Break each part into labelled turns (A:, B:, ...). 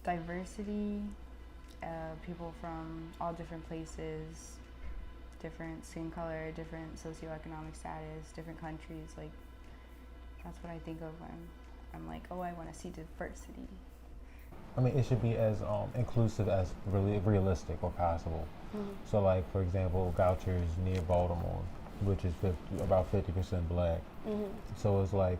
A: Diversity, people from all different places, different skin color, different socioeconomic status, different countries. Like, that's what I think of when I'm like, oh, I want to see diversity.
B: I mean, it should be as inclusive as really realistic or possible. So, like, for example, Goucher's near Baltimore, which is about 50% black. So it's like,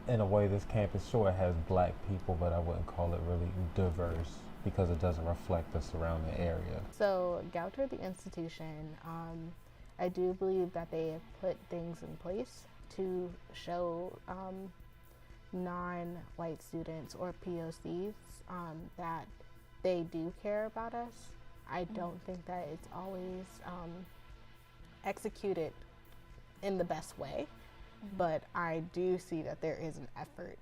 B: in a way, this campus sure has black people, but I wouldn't call it really diverse because it doesn't reflect the surrounding area.
C: So, Goucher, the institution, I do believe that they have put things in place to show non-white students or POCs that they do care about us. I don't think that it's always executed in the best way, but I do see that there is an effort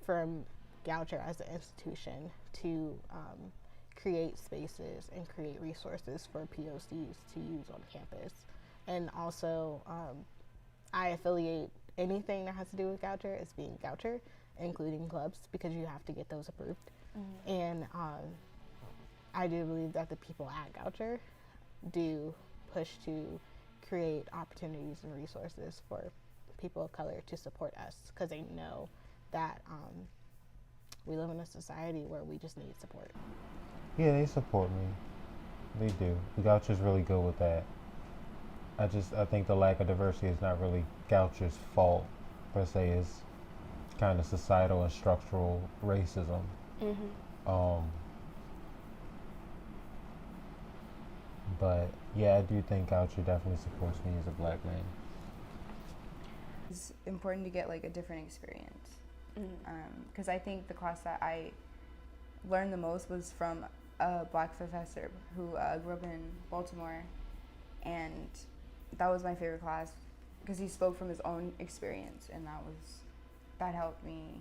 C: from Goucher as an institution to create spaces and create resources for POCs to use on campus. And also, I affiliate anything that has to do with Goucher as being Goucher, including clubs, because you have to get those approved. And I do believe that the people at Goucher do push to create opportunities and resources for people of color to support us, because they know that we live in a society where we just need support.
B: Yeah, they support me. They do. Goucher's really good with that. I think the lack of diversity is not really Goucher's fault per se. It's kind of societal and structural racism. But yeah, I do think Goucher definitely supports me as a black man.
A: It's important to get like a different experience, because I think the class that I learned the most was from a black professor who grew up in Baltimore, and that was my favorite class because he spoke from his own experience, and that helped me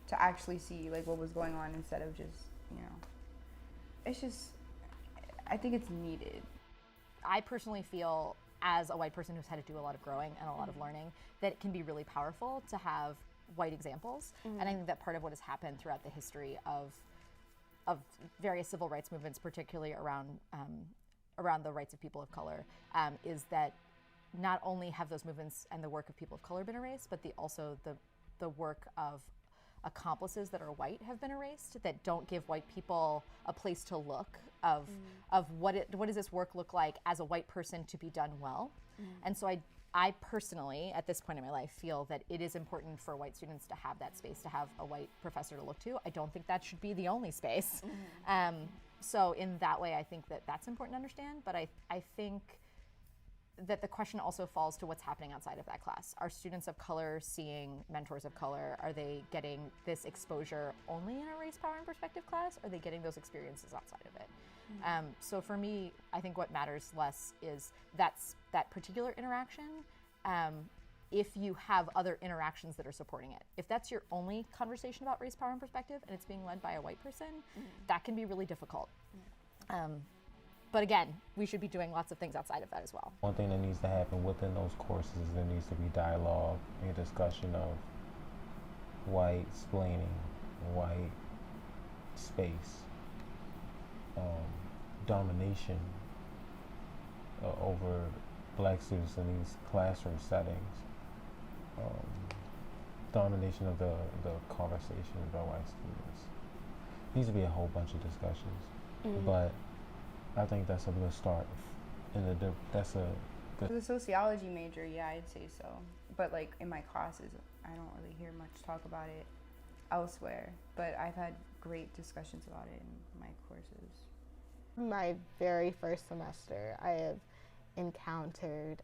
A: to actually see like what was going on instead of just, it's just, I think it's needed.
D: I personally feel, as a white person who's had to do a lot of growing and a lot of learning, that it can be really powerful to have white examples. And I think that part of what has happened throughout the history of various civil rights movements, particularly around the rights of people of color, is that not only have those movements and the work of people of color been erased, but also the work of accomplices that are white have been erased, that don't give white people a place to look of what does this work look like as a white person to be done well. And so I personally, at this point in my life, feel that it is important for white students to have that space, to have a white professor to look to. I don't think that should be the only space. So in that way, I think that that's important to understand, but I think that the question also falls to what's happening outside of that class. Are students of color seeing mentors of color? Are they getting this exposure only in a race, power, and perspective class? Are they getting those experiences outside of it? So for me, I think what matters less is that particular interaction, if you have other interactions that are supporting it. If that's your only conversation about race, power, and perspective, and it's being led by a white person, that can be really difficult. But again, we should be doing lots of things outside of that as well.
B: One thing that needs to happen within those courses, there needs to be dialogue and discussion of white splaining, white space, domination over black students in these classroom settings, domination of the conversation about white students. Needs to be a whole bunch of discussions, but I think that's a good start. That's a good.
A: As a sociology major, yeah, I'd say so. But like in my classes, I don't really hear much talk about it elsewhere. But I've had great discussions about it in my courses.
C: My very first semester, I have encountered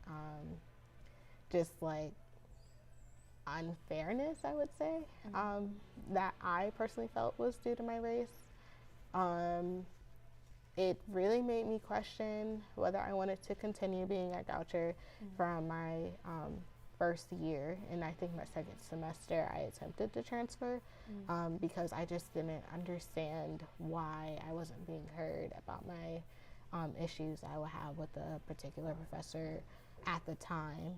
C: just like unfairness, I would say, that I personally felt was due to my race. It really made me question whether I wanted to continue being at Goucher from my first year. And I think my second semester I attempted to transfer because I just didn't understand why I wasn't being heard about my issues I would have with a particular professor at the time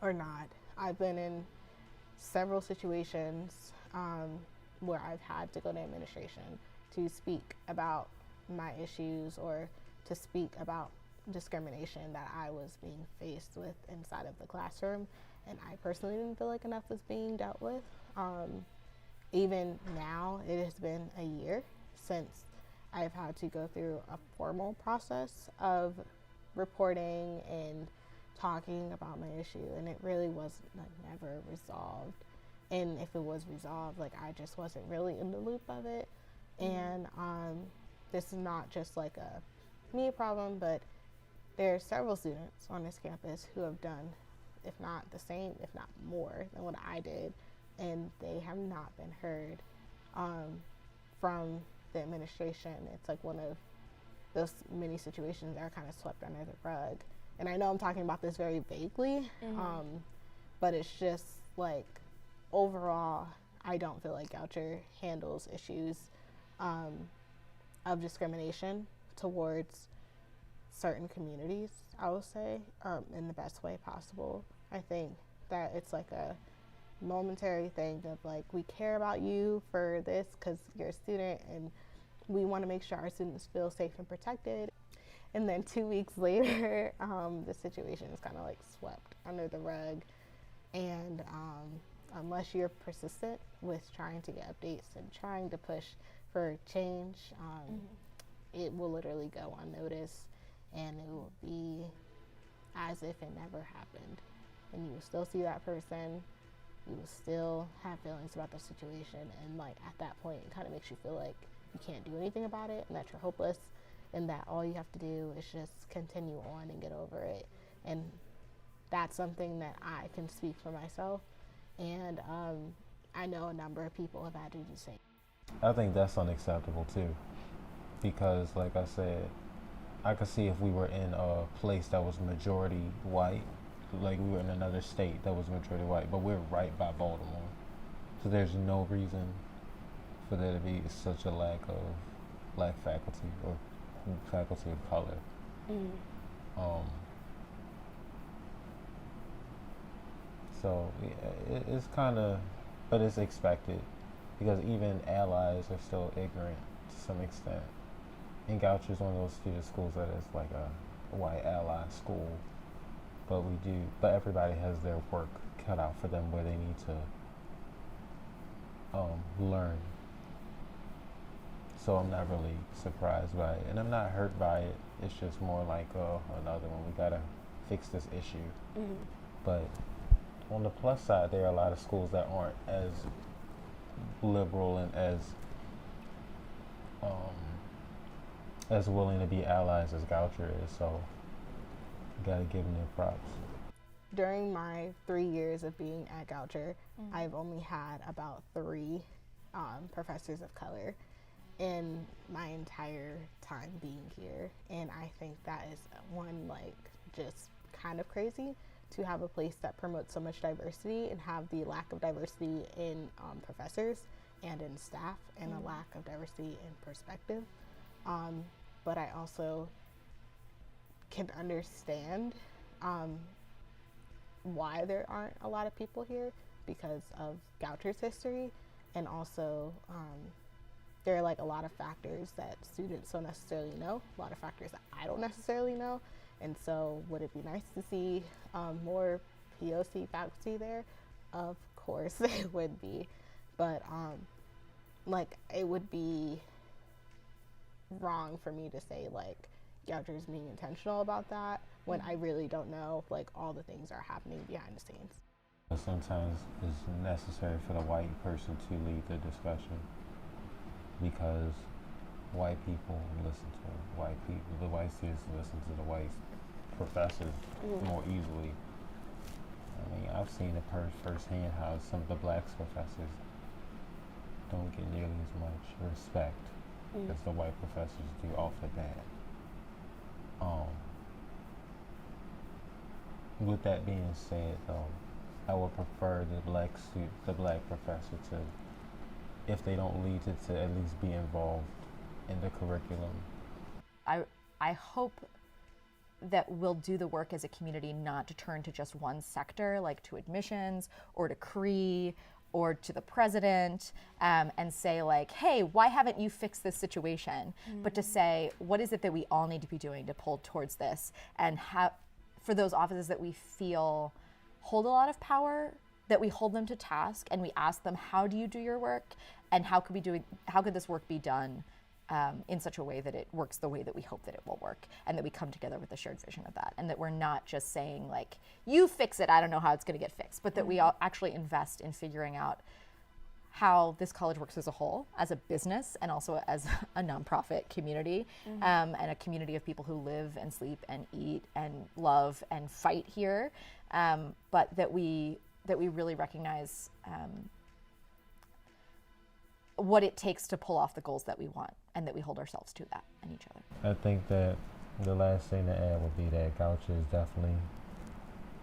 C: or not. I've been in several situations where I've had to go to administration to speak about my issues or to speak about discrimination that I was being faced with inside of the classroom, and I personally didn't feel like enough was being dealt with. Even now, it has been a year since I've had to go through a formal process of reporting and talking about my issue, and it really was never resolved. And if it was resolved, I just wasn't really in the loop of it. And this is not just a me problem, but there are several students on this campus who have done, if not the same, if not more than what I did, and they have not been heard from the administration. It's one of those many situations that are kind of swept under the rug. And I know I'm talking about this very vaguely, but it's just overall, I don't feel like Goucher handles issues of discrimination towards certain communities, I will say, in the best way possible. I think that it's a momentary thing of we care about you for this because you're a student and we want to make sure our students feel safe and protected. And then 2 weeks later, the situation is kind of swept under the rug. And unless you're persistent with trying to get updates and trying to push for change, it will literally go unnoticed, and it will be as if it never happened. And you will still see that person, you will still have feelings about the situation, and at that point it kind of makes you feel like you can't do anything about it and that you're hopeless, and that all you have to do is just continue on and get over it. And that's something that I can speak for myself, and I know a number of people have had to do the same.
B: I think that's unacceptable too, because like I said, I could see if we were in a place that was majority white, we were in another state that was majority white, but we're right by Baltimore, so there's no reason for there to be such a lack of black faculty or faculty of color. So yeah, it's kind of, but it's expected, because even allies are still ignorant to some extent. And Goucher is one of those few schools that is a white ally school, but everybody has their work cut out for them where they need to learn. So I'm not really surprised by it, and I'm not hurt by it. It's just more another one. We gotta fix this issue. But on the plus side, there are a lot of schools that aren't as liberal and as willing to be allies as Goucher is. So you gotta give them their props.
C: During my 3 years of being at Goucher, I've only had about 3 professors of color in my entire time being here. And I think that is one, just kind of crazy to have a place that promotes so much diversity and have the lack of diversity in professors and in staff, and a lack of diversity in perspective. But I also can understand why there aren't a lot of people here because of Goucher's history, and also there are a lot of factors that students don't necessarily know, a lot of factors that I don't necessarily know. And so would it be nice to see more POC faculty there? Of course it would be, but it would be wrong for me to say Goucher is being intentional about that when I really don't know all the things that are happening behind the scenes.
B: Sometimes it's necessary for the white person to lead the discussion, because white people listen to white people. The white students listen to the white professors more easily. I mean, I've seen it firsthand how some of the black professors don't get nearly as much respect as the white professors do off the bat. With that being said, though, I would prefer the black professor to, if they don't lead it, to at least be involved in the curriculum.
D: I hope that we'll do the work as a community, not to turn to just one sector, like to admissions or to CRE or to the president, and say like, hey, why haven't you fixed this situation? But to say, what is it that we all need to be doing to pull towards this? And for those offices that we feel hold a lot of power, that we hold them to task and we ask them, how do you do your work? And how could this work be done in such a way that it works the way that we hope that it will work, and that we come together with a shared vision of that, and that we're not just saying like, you fix it, I don't know how it's going to get fixed, but that we all actually invest in figuring out how this college works as a whole, as a business, and also as a nonprofit community, and a community of people who live and sleep and eat and love and fight here, but that we really recognize what it takes to pull off the goals that we want, and that we hold ourselves to that and each other.
B: I think that the last thing to add would be that Goucher is definitely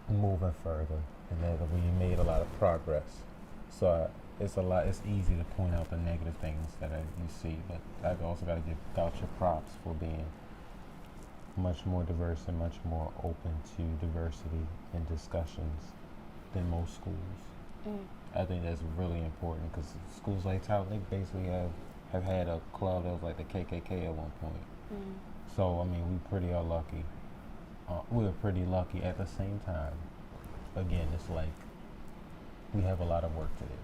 B: moving further, and that we made a lot of progress. So it's easy to point out the negative things that you see, but I've also got to give Goucher props for being much more diverse and much more open to diversity in discussions than most schools. I think that's really important, because schools like Tyler, they basically have had a club that was like the KKK at one point. So, I mean, we're pretty lucky at the same time. Again, it's like we have a lot of work to do.